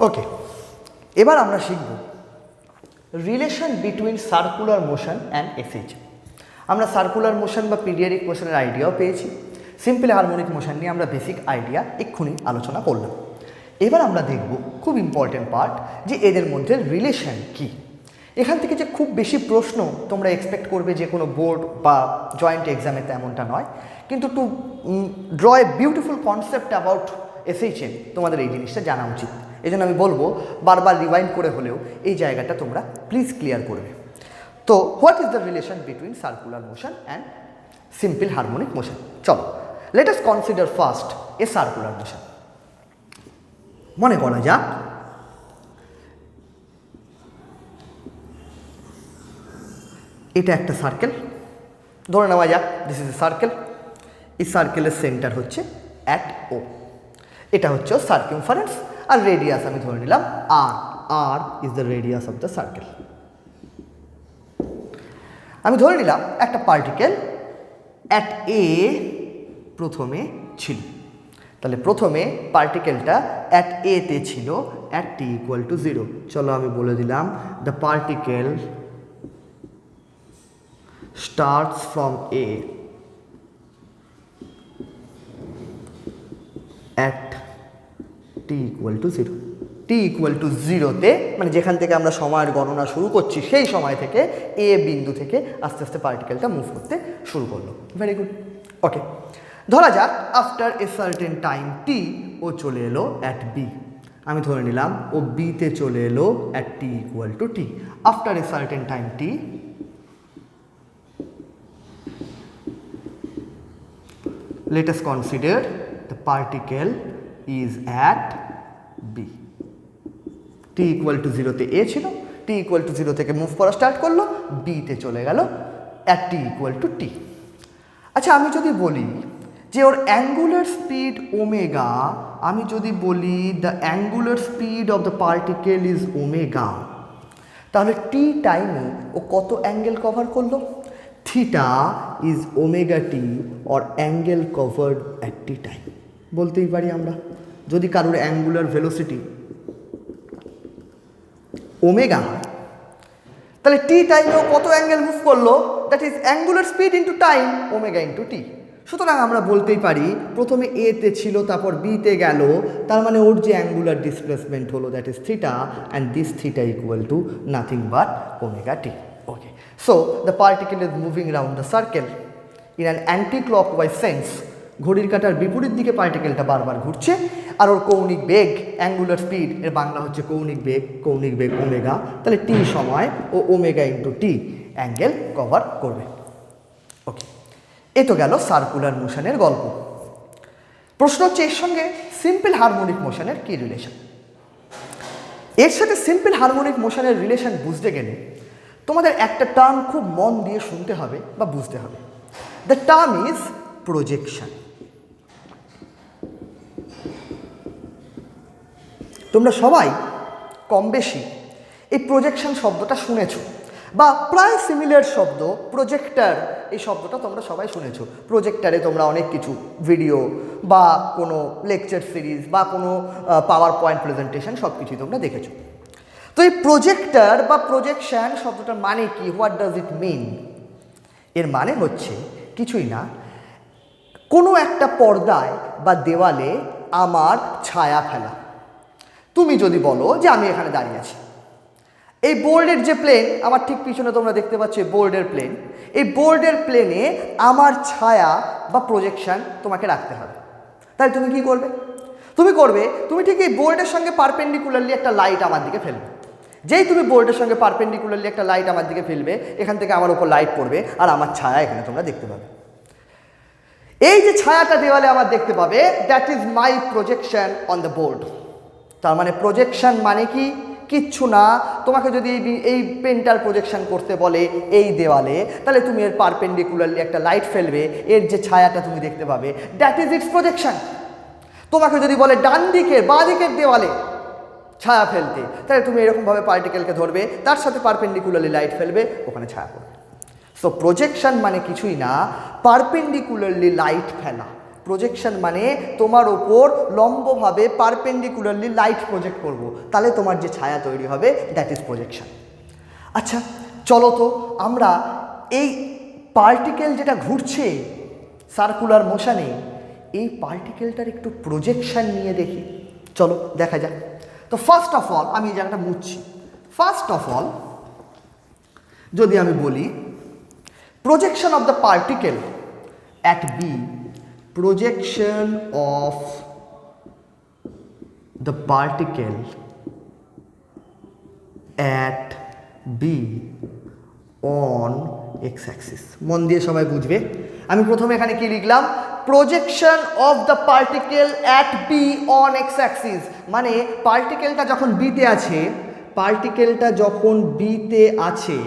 ওকে, এবার আমরা শিখব relation between circular motion and SH. আমরা সার্কুলার মোশন বা পিরিয়ডিক মোশনের আইডিয়াও পেয়েছি, সিম্পল হারমোনিক মোশন নিয়ে আমরা বেসিক আইডিয়া এক্ষুনি আলোচনা করলাম। এবার আমরা দেখব খুব ইম্পর্টেন্ট পার্ট, যে এদের মধ্যে রিলেশন কী। এখান থেকে যে খুব বেশি প্রশ্ন তোমরা এক্সপেক্ট করবে যে কোনো বোর্ড বা জয়েন্ট এক্সামে, তেমনটা নয়, কিন্তু two draw a beautiful concept about SHM তোমাদের এই জিনিসটা জানা উচিত। এই জন্য আমি বলবো বারবার রিভাইন্ড করে হলেও এই জায়গাটা তোমরা প্লিজ ক্লিয়ার করবে। তো what is the relation between circular motion and simple harmonic motion? চলো, let us consider first a circular motion. মনে করা যাক এটা একটা সার্কেল, ধরে নেওয়া যাক দিস ইজ এ সার্কেল। এই সার্কেলের সেন্টার হচ্ছে অ্যাট ও, এটা হচ্ছে সার্কিউমফারেন্স, আর রেডিয়াস আমি ধরে নিলাম R. R is the radius of the circle. আমি ধরে নিলাম একটা পার্টিকেল অ্যাট এ প্রথমে ছিল। তাহলে প্রথমে পার্টিকেলটা অ্যাট এ তে ছিল অ্যাট টি ইকুয়াল টু 0। চলো আমি বলে দিলাম the particle starts from A at t equal to 0। t equal to 0 তে, মানে যেখান থেকে আমরা সময়ের গণনা শুরু করছি সেই সময় থেকে এ বিন্দু থেকে আস্তে আস্তে পার্টিকেলটা মুভ করতে শুরু করলো। Very good. ওকে, ধরা যাক আফটার এ সার্টেন টাইম টি ও চলে এলো অ্যাট বি। আমি ধরে নিলাম ও বিতে চলে এলো at T equal to T. After a certain time T, let us consider the particle is at B. t equal to 0 তে A ছিল, t equal to 0 থেকে মুভ করা স্টার্ট করলো, B তে চলে গেল at t equal to t। আচ্ছা, আমি যদি বলি যে ওর অ্যাঙ্গুলার স্পিড ওমেগা, আমি যদি বলি the angular speed of the particle is omega, তাহলে t টাইমে ও কত অ্যাঙ্গেল কভার করলো? Theta is omega tea or angle covered at tea time বলতেই পারি আমরা। যদি কারোর অ্যাঙ্গুলার ভেলোসিটি ওমেগা হয়, তাহলে টি টাইমেও কত অ্যাঙ্গেল মুভ করলো? That is angular speed into time, omega into t. সুতরাং আমরা বলতেই পারি প্রথমে এ তে ছিল, তারপর বিতে গেল, তার মানে ওর যে অ্যাঙ্গুলার ডিসপ্লেসমেন্ট হলো that is theta, and this theta equal to nothing but omega t. Okay, so the particle is moving around the circle in an anti-clockwise sense. ঘড়ির কাঁটার বিপরীত দিকে পার্টিকেলটা বারবার ঘুরছে, আর ওর কৌণিক বেগ, অ্যাঙ্গুলার স্পিড, এর বাংলা হচ্ছে কৌণিক বেগ ওমেগা। তাহলে টি সময় ও ওমেগা ইন্টু টি অ্যাঙ্গেল কভার করবে। ওকে, এ তো গেল সার্কুলার মোশনের গল্প। প্রশ্ন হচ্ছে এর সঙ্গে সিম্পল হারমোনিক মোশনের কী রিলেশন? এর সাথে সিম্পল হারমোনিক মোশনের রিলেশন বুঝতে গেলে তোমাদের একটা টার্ম খুব মন দিয়ে শুনতে হবে বা বুঝতে হবে। The term is projection. তোমরা সবাই কম বেশি এই প্রজেকশন শব্দটা শুনেছ, বা প্রায় সিমিলার শব্দ প্রজেক্টর, এই শব্দটা তোমরা সবাই শুনেছো। প্রজেক্টরে তোমরা অনেক কিছু ভিডিও বা কোনো লেকচার সিরিজ বা কোনো পাওয়ার পয়েন্ট প্রেজেন্টেশন সব কিছুই তোমরা দেখেছো। তো এই প্রজেক্টর বা প্রজেকশন শব্দটার মানে কি? হোয়াট ডাজ ইট মিন? এর মানে হচ্ছে কিছুই না, কোনো একটা পর্দায় বা দেওয়ালে আমার ছায়া ফেলা। তুমি যদি বলো যে আমি এখানে দাঁড়িয়ে আছি, এই বোর্ডের যে প্লেন আমার ঠিক পিছনে তোমরা দেখতে পাচ্ছ, বোর্ডের প্লেন, এই বোর্ডের প্লেনে আমার ছায়া বা প্রজেকশন তোমাকে রাখতে হবে। তাহলে তুমি কি করবে? তুমি ঠিক এই বোর্ডের সঙ্গে পারপেন্ডিকুলারলি একটা লাইট আমার দিকে ফেলবে। যেই তুমি বোর্ডের সঙ্গে পারপেন্ডিকুলারলি একটা লাইট আমার দিকে ফেলবে, এখান থেকে আমার উপর লাইট পড়বে, আর আমার ছায়া এখানে তোমরা দেখতে পাবে। এই যে ছায়াটা দেওয়ালে আমার দেখতে পাবে, that is my projection on the board. তার মানে প্রজেকশন মানে কি? কিচ্ছু না। তোমাকে যদি এই পেনটার প্রজেকশন করতে বলে এই দেওয়ালে, তাহলে তুমি এর পারপেন্ডিকুলারলি একটা লাইট ফেলবে, এর যে ছায়াটা তুমি দেখতে পাবে দ্যাট ইজ ইটস প্রজেকশন। তোমাকে যদি বলে ডান দিকের বাঁ দিকের দেওয়ালে ছায়া ফেলতে, তাহলে তুমি এরকমভাবে পার্টিকেলকে ধরবে, তার সাথে পারপেন্ডিকুলারলি লাইট ফেলবে, ওখানে ছায়া পড়বে। সো প্রজেকশন মানে কিছুই না, পারপেন্ডিকুলারলি লাইট ফেলা। প্রজেকশন মানে তোমার ওপর লম্বভাবে পারপেন্ডিকুলারলি লাইট প্রজেক্ট করব, তাহলে তোমার যে ছায়া তৈরি হবে দ্যাট ইজ প্রজেকশন। আচ্ছা চলো তো আমরা এই পার্টিকেল যেটা ঘুরছে সার্কুলার মোশনে, এই পার্টিকেলটার একটু প্রজেকশন নিয়ে দেখি, চলো দেখা যাক। তো ফার্স্ট অফ অল আমি এই জায়গাটা মুছছি। ফার্স্ট অফ অল যদি আমি বলি projection of the particle at B, projection of the particle at B on x-axis। মন দিয়ে সবাই বুঝবে। আমি প্রথমে এখানে কি লিখলাম, projection of the particle at B on x-axis, মানে পার্টিকেলটা যখন বিতে আছে, পার্টিকেলটা যখন বিতে আছে,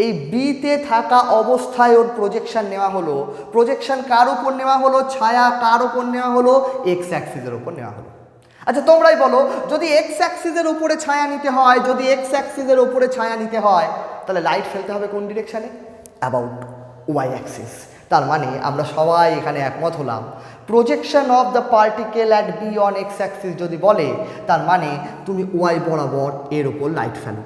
এই বিতে থাকা অবস্থায় ওর প্রজেকশন নেওয়া হলো। প্রজেকশন কার উপর নেওয়া হলো? ছায়া কার উপর নেওয়া হলো? এক্স অ্যাক্সিসের উপর নেওয়া হলো। আচ্ছা তোমরাই বলো, যদি এক্স অ্যাক্সিসের উপরে ছায়া নিতে হয়, যদি এক্স অ্যাক্সিসের উপরে ছায়া নিতে হয়, তাহলে লাইট ফেলতে হবে কোন ডিরেকশানে? About Y Axis. তার মানে আমরা সবাই এখানে একমত হলাম, projection of the particle at B on x axis যদি বলে, তার মানে তুমি ওয়াই বরাবর এর ওপর লাইট ফেলো।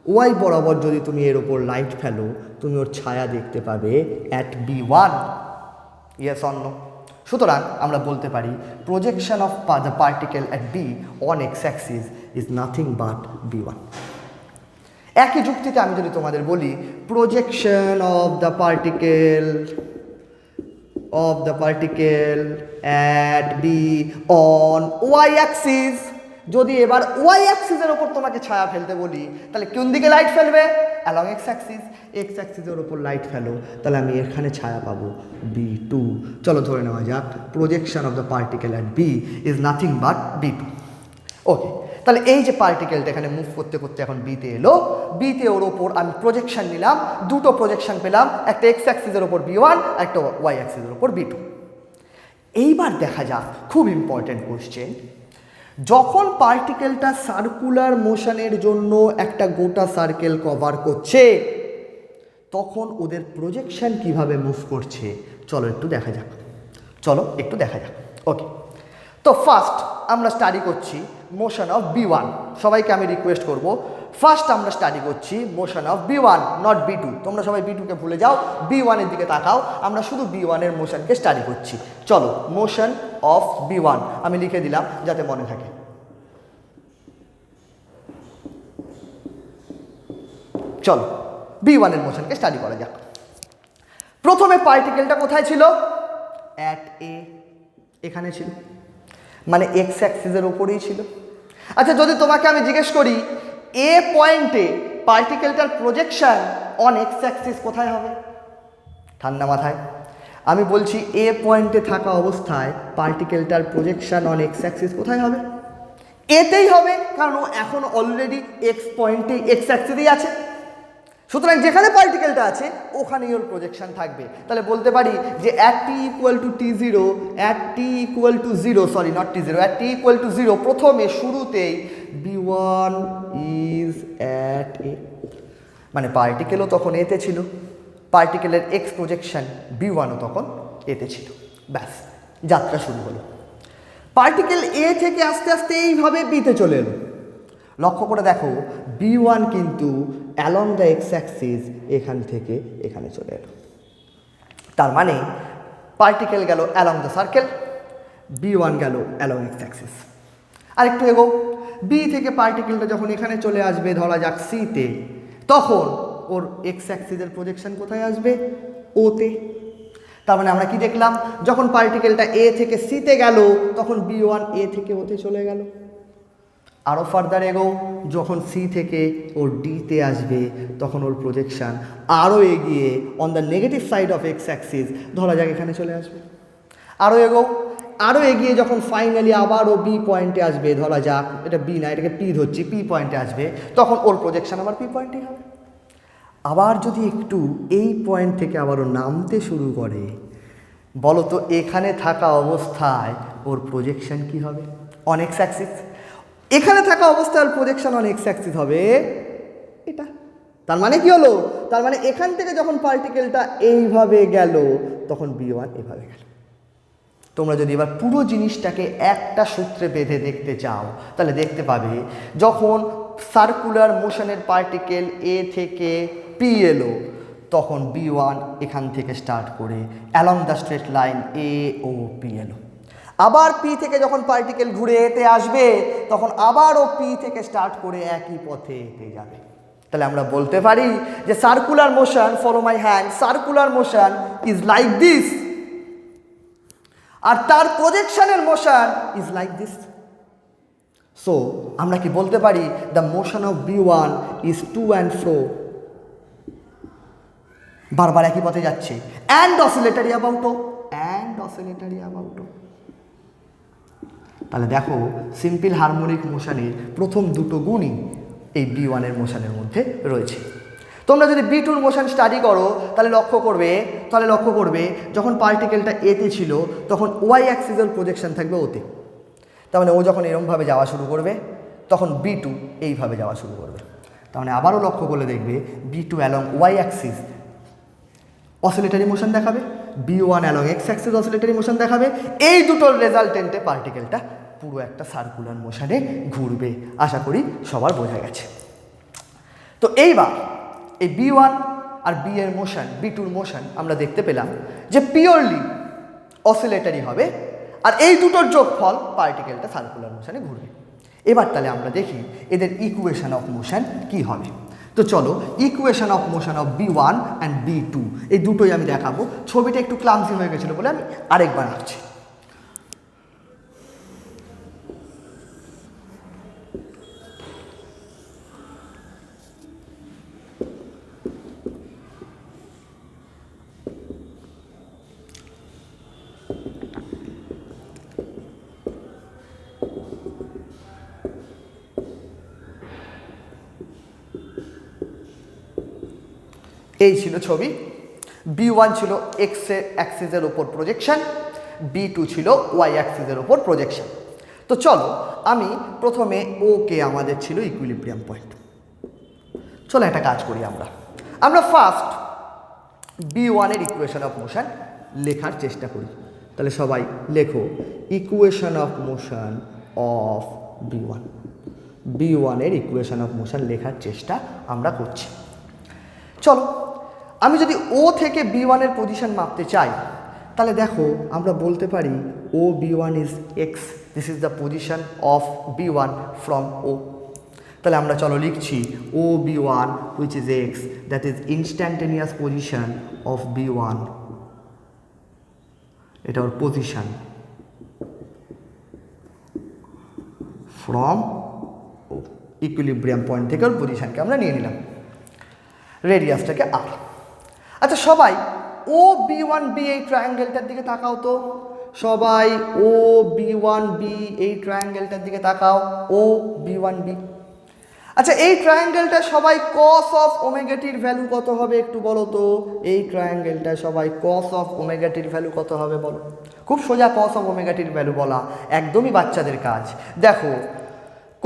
ওয়াই বরাবর যদি তুমি এর ওপর লাইট ফেলো, তুমি ওর ছায়া দেখতে পাবে at B1, yes or no? সুতরাং আমরা বলতে পারি projection of the particle at B on x axis is nothing but B1। একই যুক্তিতে আমি যদি তোমাদের বলি projection of the particle at B on y axis, যদি এবার ওয়াই অ্যাক্সিসের ওপর তোমাকে ছায়া ফেলতে বলি, তাহলে কোন দিকে লাইট ফেলবে? Along x Axis. এক্স অ্যাক্সিসের ওপর লাইট ফেলো, তাহলে আমি এখানে ছায়া পাবো B2। চলো ধরে নেওয়া যাক projection of the particle at B is nothing but B2। Okay, তাহলে এই যে পার্টিকেলটা এখানে মুভ করতে করতে এখন বিতে এলো, বিতে ওর ওপর আমি প্রজেকশন নিলাম, দুটো প্রজেকশন পেলাম, একটা এক্স অ্যাক্সিসের ওপর B1, একটা ওয়াই অ্যাক্সিসের ওপর B2। এইবার দেখা যাক খুব ইম্পর্টেন্ট কোশ্চেন, যখন পার্টিকেলটা সার্কুলার মোশনের জন্য একটা গোটা সার্কেল কভার করছে, তখন ওদের প্রজেকশন কিভাবে মুভ করছে চলো একটু দেখা যাক। ওকে, তো ফার্স্ট আমরা স্টাডি করছি মোশন অফ B1। সবাইকে আমি রিকোয়েস্ট করব, ফার্স্ট আমরা স্টাডি করছি motion of B1, not B2। তোমরা সবাই B2কে ভুলে যাও, B1 এর দিকে তাকাও, আমরা শুধু B1 এর মোশনকে স্টাডি করছি। চলো মোশন অফ B1 আমি লিখে দিলাম যাতে মনে থাকে। চলো B1 এর মোশনকে স্টাডি করা যাক। প্রথমে পার্টিকেলটা কোথায় ছিল? অ্যাট এ, এখানে ছিল, মানে এক্স অ্যাক্সিসের উপরেই ছিল। আচ্ছা যদি তোমাকে আমি জিজ্ঞেস করি এ পয়েন্টে পার্টিকেলটার প্রজেকশন অন এক্স অ্যাক্সিস কোথায় হবে? ঠান্ডা মাথায় আমি বলছি এ পয়েন্টে থাকা অবস্থায় পার্টিকেলটার প্রজেকশন অন এক্স অ্যাক্সিস কোথায় হবে? এতেই হবে, কারণ ও এখন অলরেডি এক্স পয়েন্টে এক্স অ্যাক্সিসেই আছে। সুতরাং যেখানে পার্টিকেলটা আছে ওখানেই ওর প্রজেকশন থাকবে। তাহলে বলতে পারি যে at T equal to T0, at T equal to 0, sorry not T0, at T equal to 0, প্রথমে শুরুতেই B1 ইজ অ্যাট এ, মানে পার্টিকেলও তখন এতে ছিল, পার্টিকেলের এক্স প্রজেকশন B1ও তখন এতে ছিল। ব্যাস, যাত্রা শুরু হলো। পার্টিকেল এ থেকে আস্তে আস্তে এইভাবে বিতে চলে এলো। লক্ষ্য করে দেখো B1 কিন্তু অ্যালং দ্য এক্স অ্যাক্সিস এখান থেকে এখানে চলে এলো। তার মানে পার্টিকেল গেল অ্যালং দ্য সার্কেল, B1 গেল অ্যালং এক্স অ্যাক্সিস। আর একটু এগো, বি থেকে পার্টিকেলটা যখন এখানে চলে আসবে ধরা যাক সিতে, তখন ওর এক্স অ্যাক্সিসের প্রজেকশন কোথায় আসবে? ওতে। তার মানে আমরা কি দেখলাম, যখন পার্টিকেলটা এ থেকে সিতে গেল তখন B1 এ থেকে ওতে চলে গেল। আরও ফার্দার এগো, যখন সি থেকে ওর ডিতে আসবে তখন ওর প্রজেকশান আরও এগিয়ে on the negative side of x Axis ধরা যাক এখানে চলে আসবে। আরও এগো, আরও এগিয়ে যখন ফাইনালি আবারও বি পয়েন্টে আসবে, ধরা যাক এটা বি না, এটাকে পি ধরছি, পি পয়েন্টে আসবে, তখন ওর প্রজেকশান আবার পি পয়েন্টেই হবে। আবার যদি একটু এই পয়েন্ট থেকে আবারও নামতে শুরু করে, বলো তো এখানে থাকা অবস্থায় ওর প্রজেকশান কি হবে? On x Axis. এখানে থাকা অবস্থায় প্রজেকশন অন এক্স অ্যাক্সিস হবে এটা। তার মানে কি হলো? তার মানে এখান থেকে যখন পার্টিকেলটা এইভাবে গেল তখন B1 এভাবে গেল। তোমরা যদি এবার পুরো জিনিসটাকে একটা সূত্রে বেঁধে দেখতে চাও তাহলে দেখতে পাবে যখন সার্কুলার মোশনের পার্টিকেল এ থেকে পি এলো তখন B1 এখান থেকে স্টার্ট করে অ্যালং দ্য স্ট্রেট লাইন এ ও পি এলো। আবার পি থেকে যখন পার্টিকেল ঘুরে এতে আসবে তখন আবারও পি থেকে স্টার্ট করে একই পথে এতে যাবে। তাহলে আমরা বলতে পারি যে circular motion, follow my hand, circular motion is like this, আর তার প্রজেকশনের motion is like this. So আমরা কি বলতে পারি the motion of B1 is to and fro, বারবার একই পথে যাচ্ছে, and oscillatory about O, and oscillatory about O. তাহলে দেখো সিম্পল হারমোনিক মোশনের প্রথম দুটো গুণই এই B1 এর মোশনের মধ্যে রয়েছে। তোমরা যদি B2 মোশন স্টাডি করো তাহলে লক্ষ্য করবে যখন পার্টিকেলটা এতে ছিল তখন ওয়াই অ্যাক্সিসের প্রজেকশন থাকবে ওতে। তার মানে ও যখন এরমভাবে যাওয়া শুরু করবে তখন B2 এইভাবে যাওয়া শুরু করবে। তার মানে আবারও লক্ষ্য করলে দেখবে B2 along y axis oscillatory motion দেখাবে, B1 along x axis oscillatory motion দেখাবে। এই দুটোর রেজাল্টেন্টে পার্টিকেলটা পুরো একটা সার্কুলার মোশনে ঘুরবে। আশা করি সবার বোঝা গেছে। তো এইবার এই B1 আর বি এর মোশন, B2 মোশন আমরা দেখতে পেলাম যে পিওরলি অসিলেটরি হবে, আর এই দুটোর যোগফল পার্টিকেলটা সার্কুলার মোশনে ঘুরবে। এবার তাহলে আমরা দেখি এদের ইকুয়েশন অফ মোশন কি হবে। তো চলো equation of motion of B1 and B2 এই দুটোই আমি দেখাবো। ছবিটা একটু ক্লামসি হয়ে গেছিলো বলে আমি আরেকবার আঁকছি। এই ছিল ছবি। B1 ছিল এক্স অ্যাক্সিসের ওপর প্রজেকশন, B2 ছিল ওয়াই অ্যাক্সিসের ওপর প্রজেকশন। তো চলো আমি প্রথমে ওকে আমাদের ছিল ইকুইলিব্রিয়াম পয়েন্ট। চলো একটা কাজ করি, আমরা ফার্স্ট B1 এর ইকুয়েশন অফ মোশন লেখার চেষ্টা করি। তাহলে সবাই লেখো equation of motion of B1। B1 এর ইকুয়েশন অফ মোশন লেখার চেষ্টা আমরা করছি। চলো আমি যদি ও থেকে B1 এর পজিশন মাপতে চাই তাহলে দেখো আমরা বলতে পারি O B1 is x, this is the position of B1 from O. তাহলে আমরা চলো লিখছি O B1 which is x, that is instantaneous position of B1, এটা ওর position from O. Equilibrium point থেকে ওর পজিশনকে আমরা নিয়ে নিলাম, রেডিয়াসটাকে আর। আচ্ছা সবাই ও B1B এই ট্রায়াঙ্গেলটার দিকে তাকাও তো, সবাই ও B1B এই ট্রায়াঙ্গেলটার দিকে তাকাও, ও B1B। আচ্ছা এই ট্রায়াঙ্গেলটা সবাই কস অফ ওমেগাটির ভ্যালু কত হবে একটু বলো তো। এই ট্রায়াঙ্গেলটা সবাই কস অফ ওমেগাটির ভ্যালু কত হবে বলো। খুব সোজা কস অফ ওমেগাটির ভ্যালু বলা, একদমই বাচ্চাদের কাজ। দেখো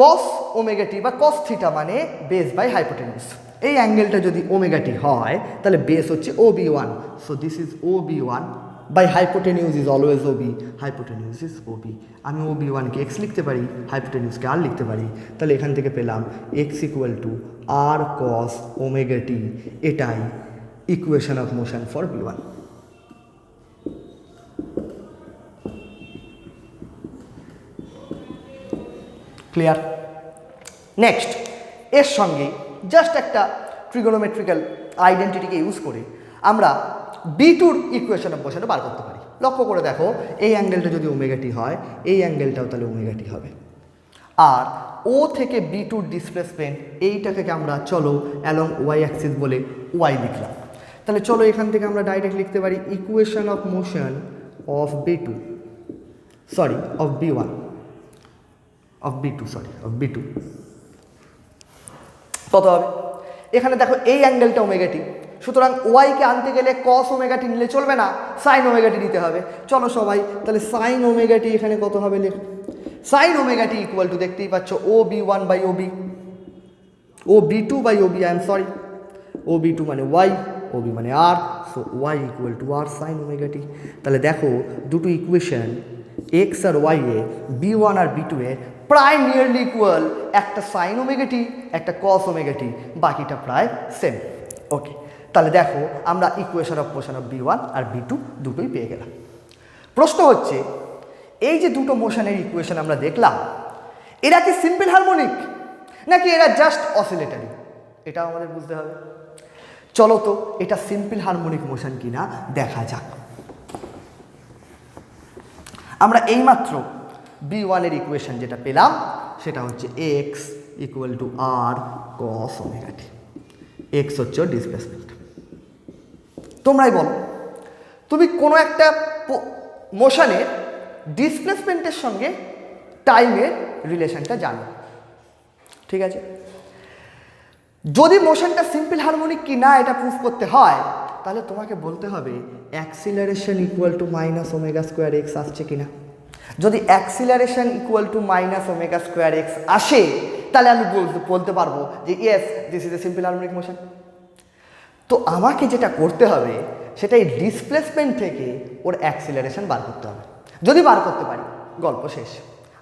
কস ওমেগাটি বা কস থিটা মানে বেস বাই হাইপোটেনিউস। এই অ্যাঙ্গেলটা যদি ওমেগাটি হয় তাহলে বেস হচ্ছে OB1, so this is OB1 by hypotenuse is always OB, hypotenuse is OB। আমি OB1কে এক্স লিখতে পারি, হাইপোটেনিউসকে আর লিখতে পারি। তাহলে এখান থেকে পেলাম x equal to R cos omega t, এটাই equation of motion for B1। Clear? Next এর সঙ্গে জাস্ট একটা ট্রিগোনোমেট্রিক্যাল আইডেন্টিটিকে ইউজ করে আমরা B2 ইকুয়েশন অফ মোশন বার করতে পারি। লক্ষ্য করে দেখো এই অ্যাঙ্গেলটা যদি ওমেগাটি হয় এই অ্যাঙ্গেলটাও তাহলে ওমেগাটি হবে। আর ও থেকে B2 ডিসপ্লেসমেন্ট এইটাকে আমরা চলো অ্যালং ওয়াই অ্যাক্সিস বলে ওয়াই লিখলাম। তাহলে চলো এখান থেকে আমরা ডাইরেক্ট লিখতে পারি equation of motion of B2, sorry of B1, of B2, sorry of B2 কত হবে। এখানে দেখো এই অ্যাঙ্গেলটা ওমেগাটি, সুতরাং ওয়াইকে আনতে গেলে কস ওমেগাটি নিলে চলবে না, সাইন ওমেগাটি নিতে হবে। চলো সবাই তাহলে সাইন ওমেগাটি এখানে কত হবে লেখ। সাইন ওমেগাটি ইকুয়াল টু দেখতেই পাচ্ছ OB1 by OB, OB2 by OB, I am sorry, OB2 মানে ওয়াই, OB মানে R, so y equal to R sine omega t. তাহলে দেখো দুটো ইকুয়েশন x আর y এ b1 আর b2 এ প্রায় নিয়ারলি ইকুয়াল, একটা সাইন ওমেগা টি একটা কস ওমেগা টি, বাকিটা প্রায় সেম। ওকে, তাহলে দেখো আমরা equation of motion of b1 আর b2 দুটোই পেয়ে গেলাম। প্রশ্ন হচ্ছে এই যে দুটো মোশনের ইকুয়েশন আমরা দেখলাম, এরা কি সিম্পল হারমোনিক নাকি এরা জাস্ট অসিলেটরি, এটাও আমাদের বুঝতে হবে। চলো তো এটা সিম্পল হারমোনিক মোশন কিনা দেখা যাক। আমরা এইমাত্র b1 এর ইকুয়েশন যেটা পেলাম সেটা হচ্ছে x equal to r cos omega t. x হচ্ছে ডিসপ্লেসমেন্ট। তোমরাই বলো, তুমি কোনো একটা মোশনের ডিসপ্লেসমেন্টের সঙ্গে টাইমের রিলেশনটা জানো, ঠিক আছে? যদি মোশনটা সিম্পল হারমোনিক কি না এটা প্রুফ করতে হয়, তাহলে তোমাকে বলতে হবে acceleration equal to minus omega square x আসছে কিনা। যদি acceleration equal to minus omega square x আসে, তাহলে আমি বলতে পারবো যে yes this is a simple harmonic motion. তো আমাকে যেটা করতে হবে সেটা এই ডিসপ্লেসমেন্ট থেকে ওর অ্যাক্সিলারেশন বার করতে হবে। যদি বার করতে পারি, গল্প শেষ।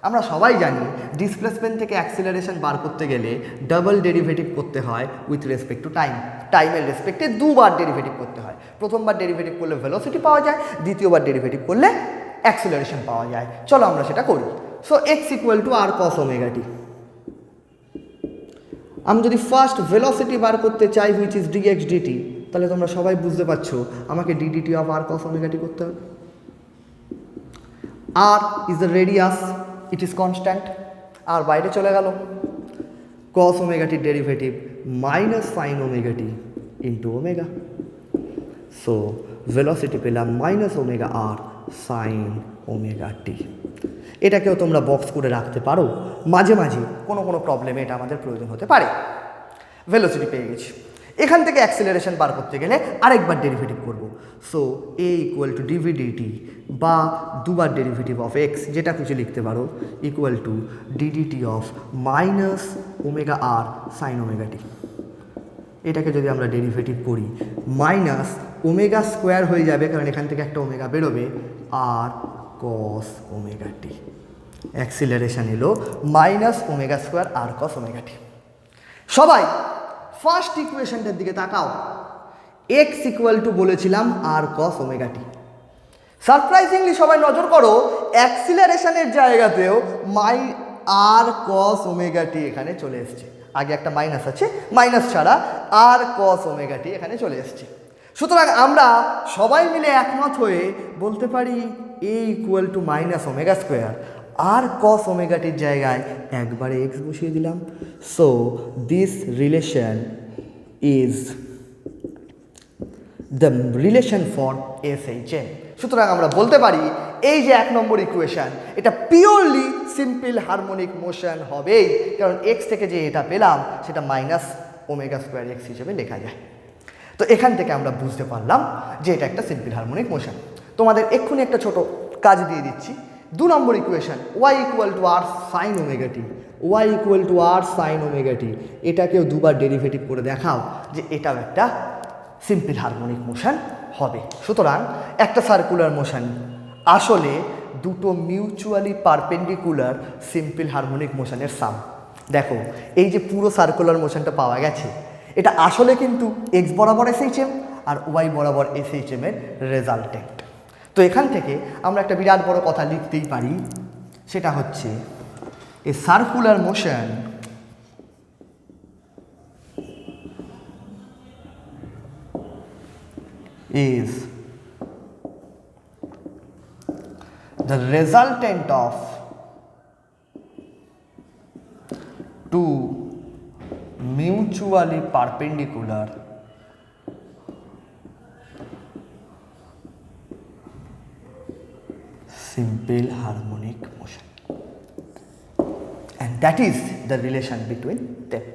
আমরা সবাই জানি ডিসপ্লেসমেন্ট থেকে অ্যাক্সিলারেশন বার করতে গেলে ডাবল ডেরিভেটিভ করতে হয় উইথ রেসপেক্ট টু টাইম। টাইমের রেসপেক্টে দুবার ডেরিভেটিভ করতে হয়। প্রথমবার ডেরিভেটিভ করলে ভেলোসিটি পাওয়া যায়, দ্বিতীয়বার ডেরিভেটিভ করলে অ্যাক্সিলারেশন পাওয়া যায়। চলো আমরা সেটা করি। So x equal to R cos omega t. আমি যদি ফার্স্ট ভেলোসিটি বার করতে চাই হুইচ ইজ dx dt, তাহলে তোমরা সবাই বুঝতে পারছো আমাকে ddt of R cos omega t করতে হবে। R is the radius, it is constant, R বাইরে চলে গেল কস ওমেগা টির derivative minus sine omega t into omega. So velocity পেলাম minus omega R sine omega t. এটাকেও তোমরা box করে রাখতে পারো, মাঝে মাঝে কোনো কোনো প্রবলেমে এটা আমাদের প্রয়োজন হতে পারে। ভেলোসিটি পেয়ে গেছি, এখান থেকে অ্যাক্সিলারেশন বার করতে গেলে আরেকবার ডেরিভেটিভ করব। So a equal to dv dt বা দুবার ডেরিভেটিভ অফ এক্স, যেটা কিছু লিখতে পারো, equal to d d t of minus omega R sine omega t. এটাকে যদি আমরা ডেরিভেটিভ করি মাইনাস ওমেগা স্কোয়ার হয়ে যাবে, কারণ এখান থেকে একটা ওমেগা বেরোবে, আর কস ওমেগা টি। অ্যাক্সিলারেশন এলো minus omega square R cos omega টি। সবাই ফার্স্ট ইকুয়েশনটার দিকে তাকাও। এক্স ইকুয়াল টু বলেছিলাম আর কস ওমেগা টি। সারপ্রাইজিংলি সবাই নজর করো, অ্যাক্সিলারেশনের জায়গাতেও আর কস ওমেগা টি এখানে চলে এসছে। আগে একটা মাইনাস আছে, মাইনাস ছাড়া আর কস ওমেগা টি এখানে চলে এসছে। সুতরাং আমরা সবাই মিলে একমত হয়ে বলতে পারি a equal to minus omega square, R cos omega টির জায়গায় একবারে এক্স বসিয়ে দিলাম। So this relation is the relation for SHM। সুতরাং আমরা বলতে পারি এই যে এক নম্বর ইকুয়েশন, এটা পিওরলি সিম্পল হারমোনিক মোশন হবেই, কারণ এক্স থেকে যে এটা পেলাম সেটা মাইনাস ওমেগা স্কোয়ার এক্স হিসেবে লেখা যায়। তো এখান থেকে আমরা বুঝতে পারলাম যে এটা একটা সিম্পল হারমোনিক মোশন। তোমাদের এক্ষুনি একটা ছোট কাজ দিয়ে দিচ্ছি। 2 নম্বর equation y equal to R sine omega t, y equal to R sine omega t, এটাকেও দুবার ডেরিভেটিভ করে দেখাও যে এটাও একটা সিম্পল হারমোনিক মোশন হবে। সুতরাং একটা সার্কুলার মোশন আসলে দুটো মিউচুয়ালি পারপেন্ডিকুলার সিম্পল হারমোনিক মোশনের সাম। দেখো এই যে পুরো সার্কুলার মোশনটা পাওয়া গেছে, এটা আসলে কিন্তু এক্স বরাবর SHM আর ওয়াই বরাবর SHM এর রেজাল্টেন্ট। তো এখান থেকে আমরা একটা বিরাট বড় কথা লিখতেই পারি, সেটা হচ্ছে এ circular motion is the resultant of two mutually perpendicular simple harmonic motion, and that is the relation between them.